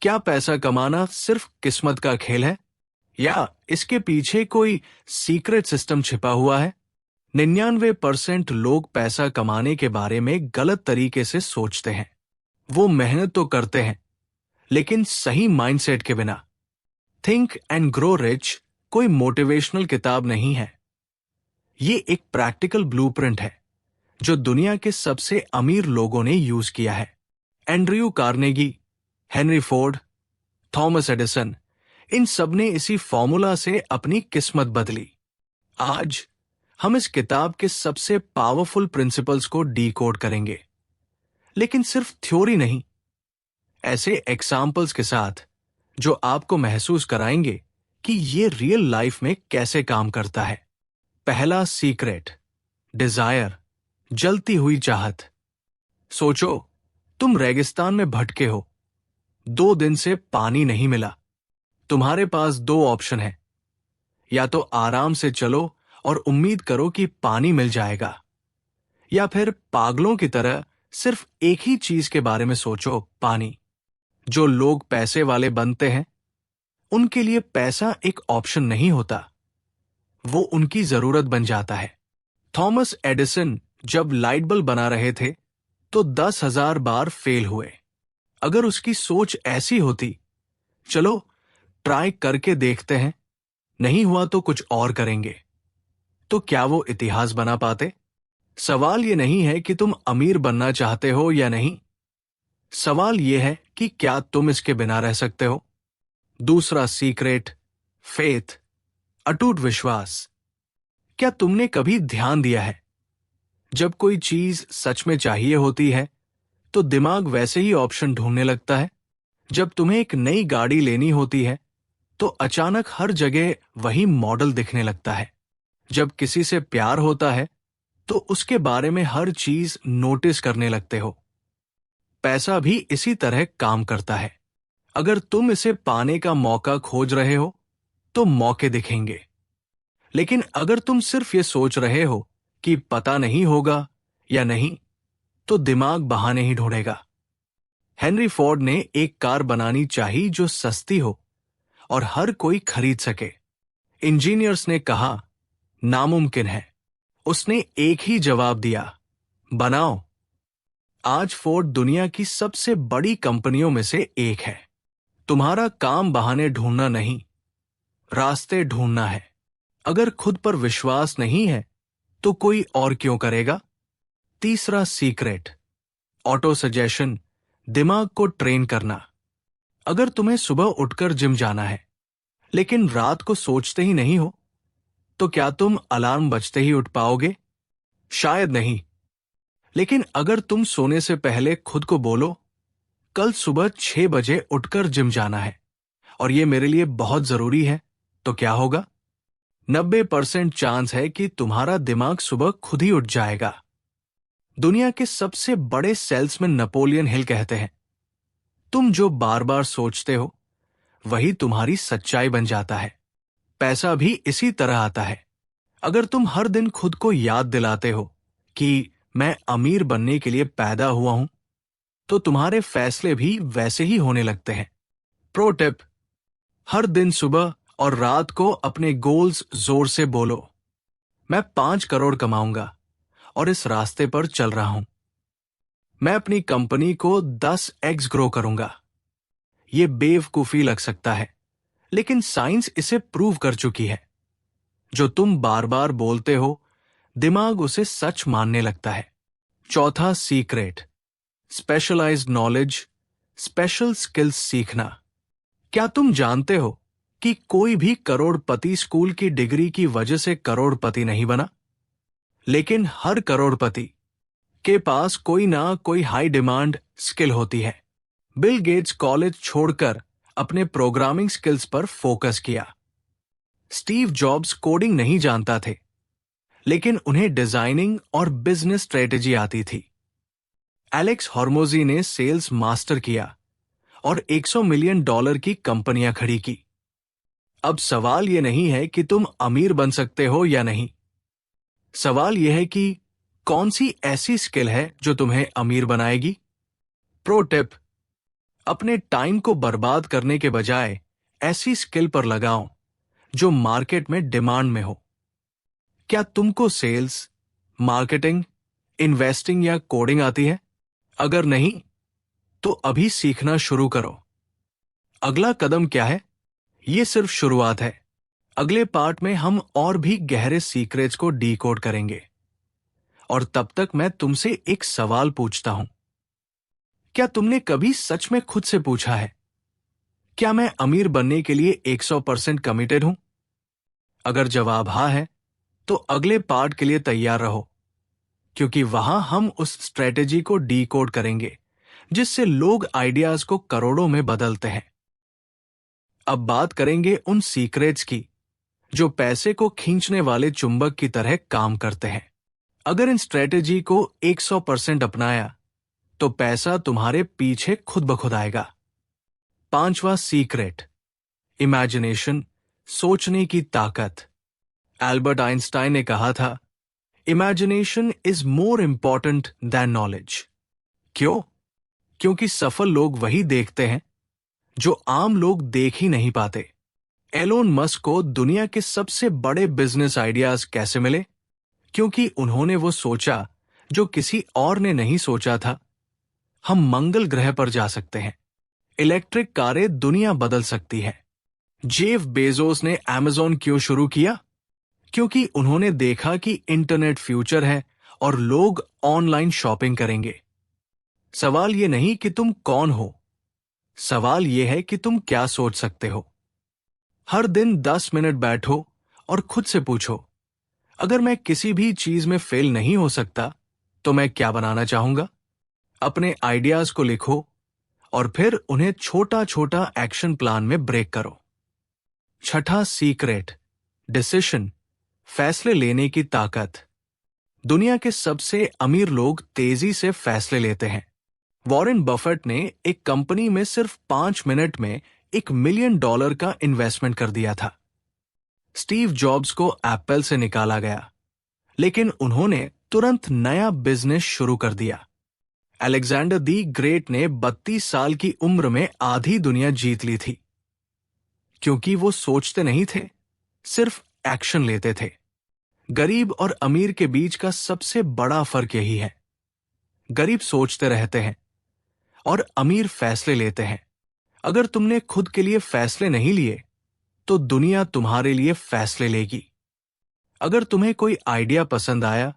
क्या पैसा कमाना सिर्फ किस्मत का खेल है या इसके पीछे कोई सीक्रेट सिस्टम छिपा हुआ है? 99% लोग पैसा कमाने के बारे में गलत तरीके से सोचते हैं। वो मेहनत तो करते हैं, लेकिन सही माइंडसेट के बिना। थिंक एंड ग्रो रिच कोई मोटिवेशनल किताब नहीं है। ये एक प्रैक्टिकल ब्लूप्रिंट है जो दुनिया के सबसे अमीर लोगों ने यूज किया है। Andrew Carnegie, Henry Ford, Thomas Edison, इन सब ने इसी फॉर्मूला से अपनी किस्मत बदली। आज हम इस किताब के सबसे पावरफुल प्रिंसिपल्स को डीकोड करेंगे, लेकिन सिर्फ थ्योरी नहीं, ऐसे एग्जाम्पल्स के साथ जो आपको महसूस कराएंगे कि ये रियल लाइफ में कैसे काम करता है। पहला सीक्रेट, डिजायर, जलती हुई चाहत। सोचो, तुम रेगिस्तान में भटके हो, 2 दिन से पानी नहीं मिला। तुम्हारे पास 2 ऑप्शन है, या तो आराम से चलो और उम्मीद करो कि पानी मिल जाएगा, या फिर पागलों की तरह सिर्फ एक ही चीज के बारे में सोचो, पानी। जो लोग पैसे वाले बनते हैं, उनके लिए पैसा एक ऑप्शन नहीं होता, वो उनकी जरूरत बन जाता है। थॉमस एडिसन जब लाइट बल्ब बना रहे थे तो 10,000 बार फेल हुए। अगर उसकी सोच ऐसी होती, चलो ट्राई करके देखते हैं, नहीं हुआ तो कुछ और करेंगे, तो क्या वो इतिहास बना पाते? सवाल ये नहीं है कि तुम अमीर बनना चाहते हो या नहीं, सवाल ये है कि क्या तुम इसके बिना रह सकते हो। दूसरा सीक्रेट, फेथ, अटूट विश्वास। क्या तुमने कभी ध्यान दिया है, जब कोई चीज सच में चाहिए होती है तो दिमाग वैसे ही ऑप्शन ढूंढने लगता है? जब तुम्हें एक नई गाड़ी लेनी होती है तो अचानक हर जगह वही मॉडल दिखने लगता है। जब किसी से प्यार होता है तो उसके बारे में हर चीज नोटिस करने लगते हो। पैसा भी इसी तरह काम करता है। अगर तुम इसे पाने का मौका खोज रहे हो तो मौके दिखेंगे, लेकिन अगर तुम सिर्फ ये सोच रहे हो कि पता नहीं होगा या नहीं, तो दिमाग बहाने ही ढूंढेगा। हेनरी फोर्ड ने एक कार बनानी चाही जो सस्ती हो और हर कोई खरीद सके। इंजीनियर्स ने कहा नामुमकिन है। उसने एक ही जवाब दिया, बनाओ। आज फोर्ड दुनिया की सबसे बड़ी कंपनियों में से एक है। तुम्हारा काम बहाने ढूंढना नहीं, रास्ते ढूंढना है। अगर खुद पर विश्वास नहीं है तो कोई और क्यों करेगा? तीसरा सीक्रेट, ऑटो सजेशन, दिमाग को ट्रेन करना। अगर तुम्हें सुबह उठकर जिम जाना है, लेकिन रात को सोचते ही नहीं हो, तो क्या तुम अलार्म बजते ही उठ पाओगे? शायद नहीं। लेकिन अगर तुम सोने से पहले खुद को बोलो, कल सुबह 6 बजे उठकर जिम जाना है और ये मेरे लिए बहुत जरूरी है, तो क्या होगा? 90% चांस है कि तुम्हारा दिमाग सुबह खुद ही उठ जाएगा। दुनिया के सबसे बड़े सेल्समैन नेपोलियन हिल कहते हैं, तुम जो बार बार सोचते हो वही तुम्हारी सच्चाई बन जाता है। पैसा भी इसी तरह आता है। अगर तुम हर दिन खुद को याद दिलाते हो कि मैं अमीर बनने के लिए पैदा हुआ हूं, तो तुम्हारे फैसले भी वैसे ही होने लगते हैं। प्रो टिप, हर दिन सुबह और रात को अपने गोल्स जोर से बोलो, मैं 5 करोड़ कमाऊंगा और इस रास्ते पर चल रहा हूं। मैं अपनी कंपनी को 10x ग्रो करूंगा। ये बेवकूफी लग सकता है, लेकिन साइंस इसे प्रूव कर चुकी है। जो तुम बार बार बोलते हो, दिमाग उसे सच मानने लगता है। चौथा secret, specialized knowledge, special skills सीखना। क्या तुम जानते हो कि कोई भी करोड़पति स्कूल की डिग्री की वजह से करोड़पति नहीं बना? लेकिन हर करोड़पति के पास कोई ना कोई हाई डिमांड स्किल होती है। बिल गेट्स कॉलेज छोड़कर अपने प्रोग्रामिंग स्किल्स पर फोकस किया। स्टीव जॉब्स कोडिंग नहीं जानता थे, लेकिन उन्हें डिजाइनिंग और बिजनेस स्ट्रेटेजी आती थी। एलेक्स हॉर्मोजी ने सेल्स मास्टर किया और $100 मिलियन की कंपनियां खड़ी की। अब सवाल यह नहीं है कि तुम अमीर बन सकते हो या नहीं, सवाल यह है कि कौन सी ऐसी स्किल है जो तुम्हें अमीर बनाएगी। प्रो टिप, अपने टाइम को बर्बाद करने के बजाय ऐसी स्किल पर लगाओ जो मार्केट में डिमांड में हो। क्या तुमको सेल्स, मार्केटिंग, इन्वेस्टिंग या कोडिंग आती है? अगर नहीं, तो अभी सीखना शुरू करो। अगला कदम क्या है? ये सिर्फ शुरुआत है। अगले पार्ट में हम और भी गहरे सीक्रेट्स को डीकोड करेंगे। और तब तक मैं तुमसे एक सवाल पूछता हूं। क्या तुमने कभी सच में खुद से पूछा है, क्या मैं अमीर बनने के लिए 100% कमिटेड हूं? अगर जवाब हाँ है, तो अगले पार्ट के लिए तैयार रहो, क्योंकि वहां हम उस स्ट्रेटेजी को डीकोड करेंगे जिससे लोग आइडियाज को करोड़ों में बदलते हैं। अब बात करेंगे उन सीक्रेट्स की जो पैसे को खींचने वाले चुंबक की तरह काम करते हैं। अगर इन स्ट्रेटेजी को 100% अपनाया, तो पैसा तुम्हारे पीछे खुद ब खुद आएगा। 5वां सीक्रेट, इमेजिनेशन, सोचने की ताकत। एल्बर्ट आइंस्टाइन ने कहा था, imagination is more important than knowledge. क्यों? क्योंकि सफल लोग वही देखते हैं जो आम लोग देख ही नहीं पाते। एलोन मस्क को दुनिया के सबसे बड़े बिजनेस आइडियाज कैसे मिले? क्योंकि उन्होंने वो सोचा जो किसी और ने नहीं सोचा था। हम मंगल ग्रह पर जा सकते हैं। इलेक्ट्रिक कारें दुनिया बदल सकती है। जेफ बेजोस ने अमेज़न क्यों शुरू किया? क्योंकि उन्होंने देखा कि इंटरनेट फ्यूचर है और लोग ऑनलाइन शॉपिंग करेंगे। सवाल ये नहीं कि तुम कौन हो, सवाल ये है कि तुम क्या सोच सकते हो। हर दिन 10 मिनट बैठो और खुद से पूछो, अगर मैं किसी भी चीज में फेल नहीं हो सकता, तो मैं क्या बनाना चाहूंगा? अपने आइडियाज को लिखो और फिर उन्हें छोटा छोटा एक्शन प्लान में ब्रेक करो। 6वां सीक्रेट, डिसीजन, फैसले लेने की ताकत। दुनिया के सबसे अमीर लोग तेजी से फैसले लेते हैं। वॉरेन बफेट ने एक कंपनी में सिर्फ 5 मिनट में $1 मिलियन का इन्वेस्टमेंट कर दिया था। स्टीव जॉब्स को एप्पल से निकाला गया, लेकिन उन्होंने तुरंत नया बिजनेस शुरू कर दिया। अलेक्जेंडर दी ग्रेट ने 32 साल की उम्र में आधी दुनिया जीत ली थी, क्योंकि वो सोचते नहीं थे, सिर्फ एक्शन लेते थे। गरीब और अमीर के बीच का सबसे बड़ा फर्क यही है। गरीब सोचते रहते हैं और अमीर फैसले लेते हैं। अगर तुमने खुद के लिए फैसले नहीं लिए, तो दुनिया तुम्हारे लिए फैसले लेगी। अगर तुम्हें कोई आइडिया पसंद आया,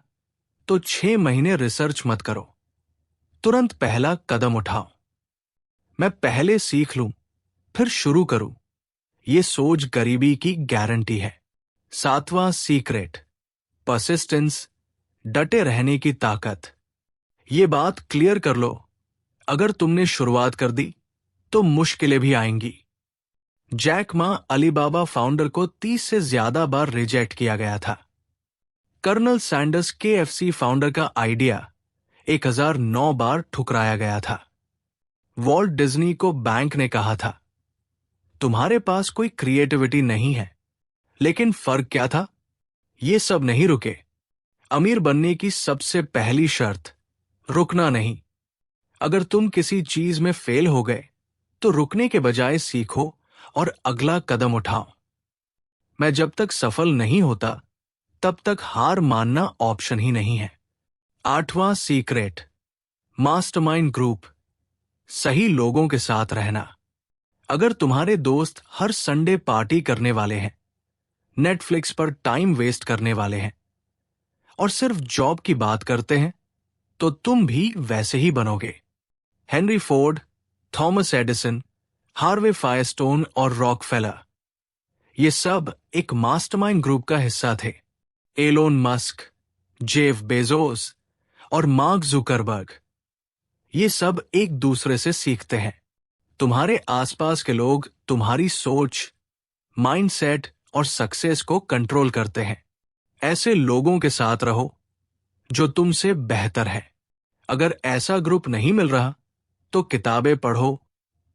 तो 6 महीने रिसर्च मत करो, तुरंत पहला कदम उठाओ। मैं पहले सीख लूं, फिर शुरू करूं, ये सोच गरीबी की गारंटी है। 7वां सीक्रेट, परसिस्टेंस, डटे रहने की ताकत। ये बात क्लियर कर लो, अगर तुमने शुरुआत कर दी, तो मुश्किलें भी आएंगी। जैक मा अलीबाबा फाउंडर को 30 से ज्यादा बार रिजेक्ट किया गया था। कर्नल सैंडर्स KFC फाउंडर का आइडिया 1009 बार ठुकराया गया था। वॉल्ट डिज्नी को बैंक ने कहा था, तुम्हारे पास कोई क्रिएटिविटी नहीं है। लेकिन फर्क क्या था? ये सब नहीं रुके। अमीर बनने की सबसे पहली शर्त, रुकना नहीं। अगर तुम किसी चीज में फेल हो गए, तो रुकने के बजाय सीखो और अगला कदम उठाओ। मैं जब तक सफल नहीं होता, तब तक हार मानना ऑप्शन ही नहीं है। 8वां सीक्रेट, मास्टरमाइंड ग्रुप, सही लोगों के साथ रहना। अगर तुम्हारे दोस्त हर संडे पार्टी करने वाले हैं, नेटफ्लिक्स पर टाइम वेस्ट करने वाले हैं और सिर्फ जॉब की बात करते हैं, तो तुम भी वैसे ही बनोगे। Henry Ford, Thomas Edison, Harvey Firestone और रॉकफेलर, ये सब एक मास्टरमाइंड ग्रुप का हिस्सा थे। एलोन मस्क, जेफ बेजोस और मार्क जुकरबर्ग, ये सब एक दूसरे से सीखते हैं। तुम्हारे आसपास के लोग तुम्हारी सोच, माइंडसेट और सक्सेस को कंट्रोल करते हैं। ऐसे लोगों के साथ रहो जो तुमसे बेहतर है। अगर ऐसा ग्रुप नहीं मिल रहा, तो किताबें पढ़ो,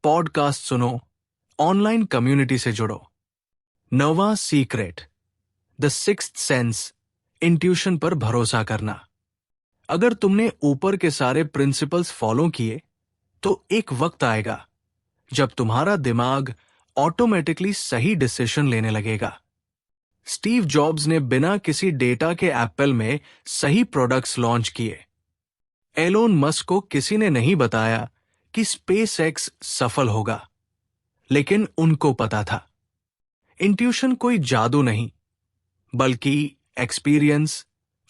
पॉडकास्ट सुनो, ऑनलाइन कम्युनिटी से जुड़ो। 9वां secret, the sixth sense, intuition पर भरोसा करना। अगर तुमने ऊपर के सारे प्रिंसिपल्स फॉलो किए, तो एक वक्त आएगा जब तुम्हारा दिमाग ऑटोमेटिकली सही डिसीजन लेने लगेगा। स्टीव जॉब्स ने बिना किसी डेटा के एप्पल में सही प्रोडक्ट्स लॉन्च किए। एलोन मस्क को किसी ने नहीं बताया कि स्पेस एक्स सफल होगा, लेकिन उनको पता था। इंट्यूशन कोई जादू नहीं, बल्कि एक्सपीरियंस,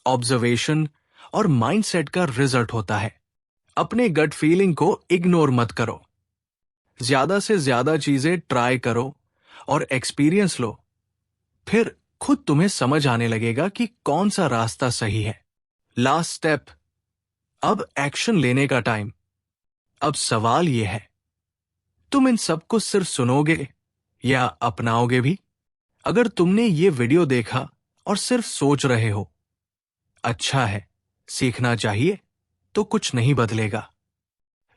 ऑब्जर्वेशन और माइंडसेट का रिजल्ट होता है। अपने गट फीलिंग को इग्नोर मत करो। ज्यादा से ज्यादा चीजें ट्राई करो और एक्सपीरियंस लो, फिर खुद तुम्हें समझ आने लगेगा कि कौन सा रास्ता सही है। लास्ट स्टेप, अब एक्शन लेने का टाइम। अब सवाल यह है, तुम इन सबको सिर्फ सुनोगे या अपनाओगे भी? अगर तुमने ये वीडियो देखा और सिर्फ सोच रहे हो, अच्छा है, सीखना चाहिए, तो कुछ नहीं बदलेगा।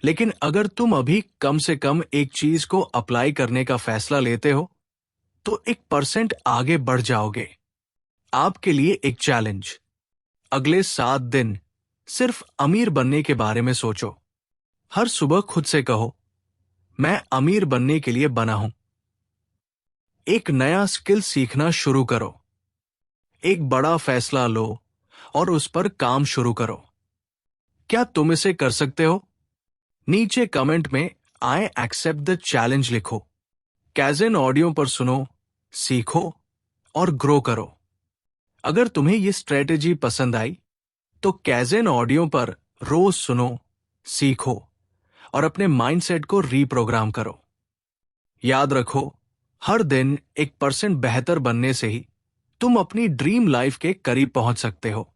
लेकिन अगर तुम अभी कम से कम एक चीज को अप्लाई करने का फैसला लेते हो, तो 1% आगे बढ़ जाओगे। आपके लिए एक चैलेंज, अगले 7 दिन सिर्फ अमीर बनने के बारे में सोचो। हर सुबह खुद से कहो, मैं अमीर बनने के लिए बना हूं। एक नया स्किल सीखना शुरू करो। एक बड़ा फैसला लो और उस पर काम शुरू करो। क्या तुम इसे कर सकते हो? नीचे कमेंट में आई एक्सेप्ट द चैलेंज लिखो। कैज़न ऑडियो पर सुनो, सीखो और ग्रो करो। अगर तुम्हें ये स्ट्रेटेजी पसंद आई, तो कैज़न ऑडियो पर रोज सुनो, सीखो और अपने माइंडसेट को रीप्रोग्राम करो। याद रखो, हर दिन 1% बेहतर बनने से ही तुम अपनी ड्रीम लाइफ के करीब पहुंच सकते हो।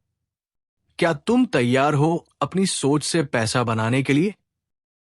क्या तुम तैयार हो अपनी सोच से पैसा बनाने के लिए?